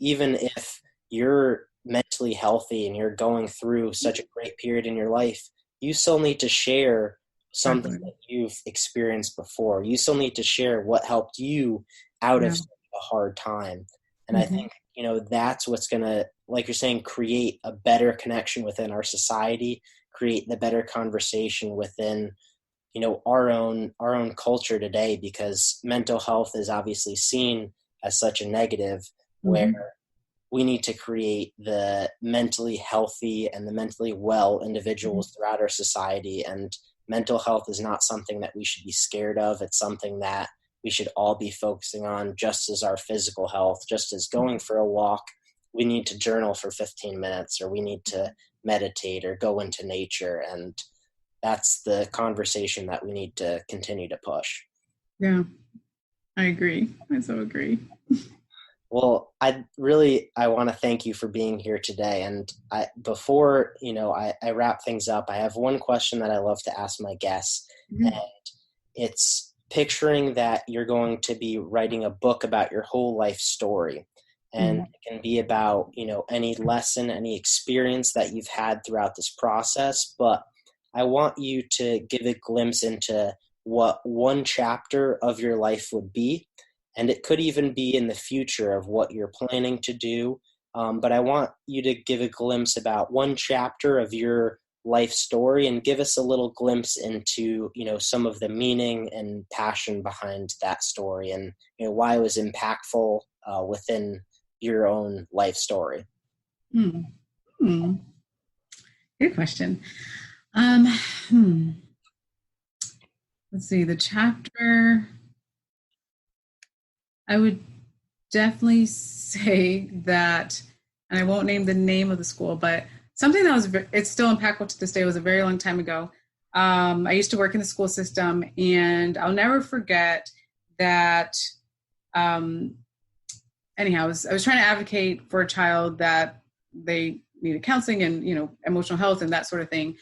even if you're mentally healthy and you're going through such a great period in your life, you still need to share something that you've experienced before. You still need to share what helped you out of a hard time. And I think, that's what's going to, like you're saying, create a better connection within our society, create the better conversation within, our own culture today, because mental health is obviously seen as such a negative, where we need to create the mentally healthy and the mentally well individuals throughout our society. And mental health is not something that we should be scared of. It's something that we should all be focusing on, just as our physical health, just as going for a walk. We need to journal for 15 minutes, or we need to meditate or go into nature. And that's the conversation that we need to continue to push. Yeah, I agree. I so agree. Well, I want to thank you for being here today. And before, I wrap things up, I have one question that I love to ask my guests. Mm-hmm. And it's picturing that you're going to be writing a book about your whole life story. And it can be about, any lesson, any experience that you've had throughout this process. But I want you to give a glimpse into what one chapter of your life would be. And it could even be in the future of what you're planning to do. But I want you to give a glimpse about one chapter of your life story and give us a little glimpse into, some of the meaning and passion behind that story and, why it was impactful within your own life story. Good question. Let's see, the chapter, I would definitely say that, and I won't name the name of the school, but something that it's still impactful to this day. It was a very long time ago. I used to work in the school system, and I'll never forget that. Anyhow, I was trying to advocate for a child that they needed counseling and, emotional health and that sort of thing.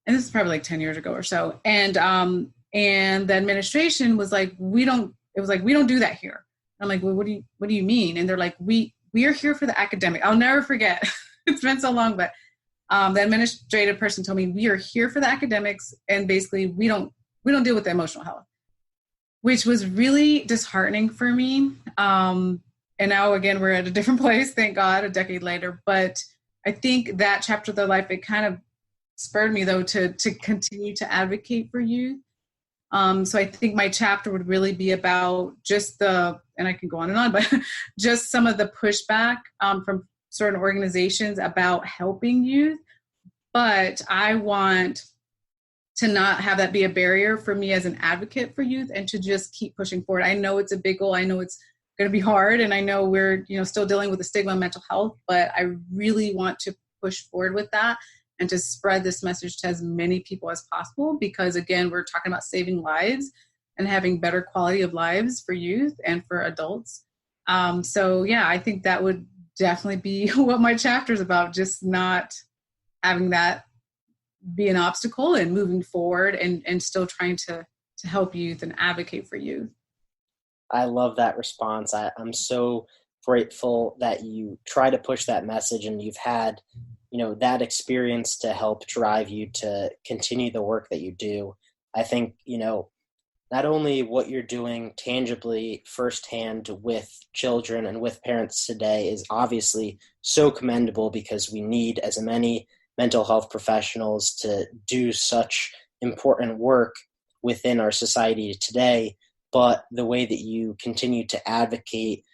And this is probably like 10 years ago or so. And the administration was like, we don't do that here. I'm like, well, what do you mean? And they're like, we are here for the academic. I'll never forget. It's been so long, but the administrative person told me we are here for the academics, and basically we don't deal with the emotional health, which was really disheartening for me. And now again, we're at a different place, thank God, a decade later. But I think that chapter of their life, it kind of spurred me though to continue to advocate for youth. So I think my chapter would really be about just and I can go on and on, but just some of the pushback from certain organizations about helping youth. But I want to not have that be a barrier for me as an advocate for youth and to just keep pushing forward. I know it's a big goal. I know it's going to be hard. And I know we're, still dealing with the stigma of mental health, but I really want to push forward with that and to spread this message to as many people as possible, because again, we're talking about saving lives and having better quality of lives for youth and for adults. So yeah, I think that would definitely be what my chapter is about, just not having that be an obstacle and moving forward and still trying to help youth and advocate for youth. I love that response. I'm so grateful that you try to push that message and you've had, that experience to help drive you to continue the work that you do. I think, not only what you're doing tangibly firsthand with children and with parents today is obviously so commendable, because we need as many mental health professionals to do such important work within our society today. But the way that you continue to advocate,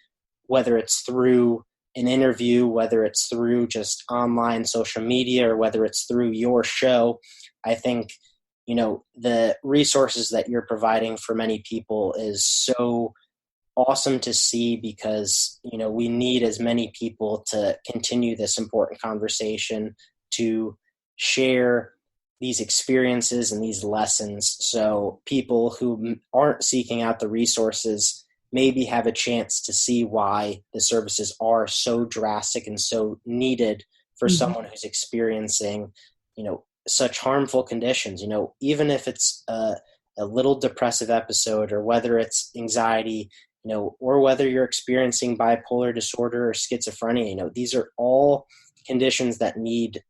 whether it's through an interview, whether it's through just online social media, or whether it's through your show, I think, the resources that you're providing for many people is so awesome to see, because, we need as many people to continue this important conversation, to share these experiences and these lessons, so people who aren't seeking out the resources maybe have a chance to see why the services are so drastic and so needed for someone who's experiencing, such harmful conditions. Even if it's a little depressive episode, or whether it's anxiety, or whether you're experiencing bipolar disorder or schizophrenia, these are all conditions that need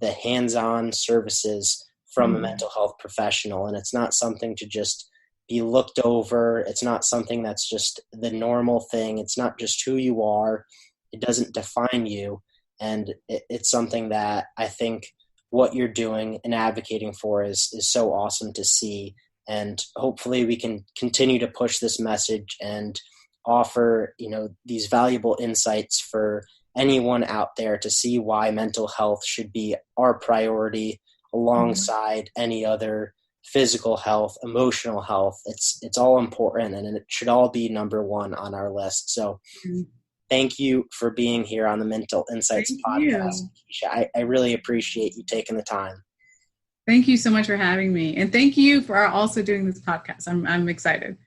the hands-on services from a mental health professional. And it's not something to just be looked over. It's not something that's just the normal thing. It's not just who you are. It doesn't define you. And it's something that I think what you're doing and advocating for is so awesome to see. And hopefully we can continue to push this message and offer, these valuable insights for anyone out there to see why mental health should be our priority alongside any other physical health, emotional health. It's all important, and it should all be number one on our list. So thank you for being here on the Mental Insights podcast, Nekeshia. I really appreciate you taking the time. Thank you so much for having me. And thank you for also doing this podcast. I'm excited.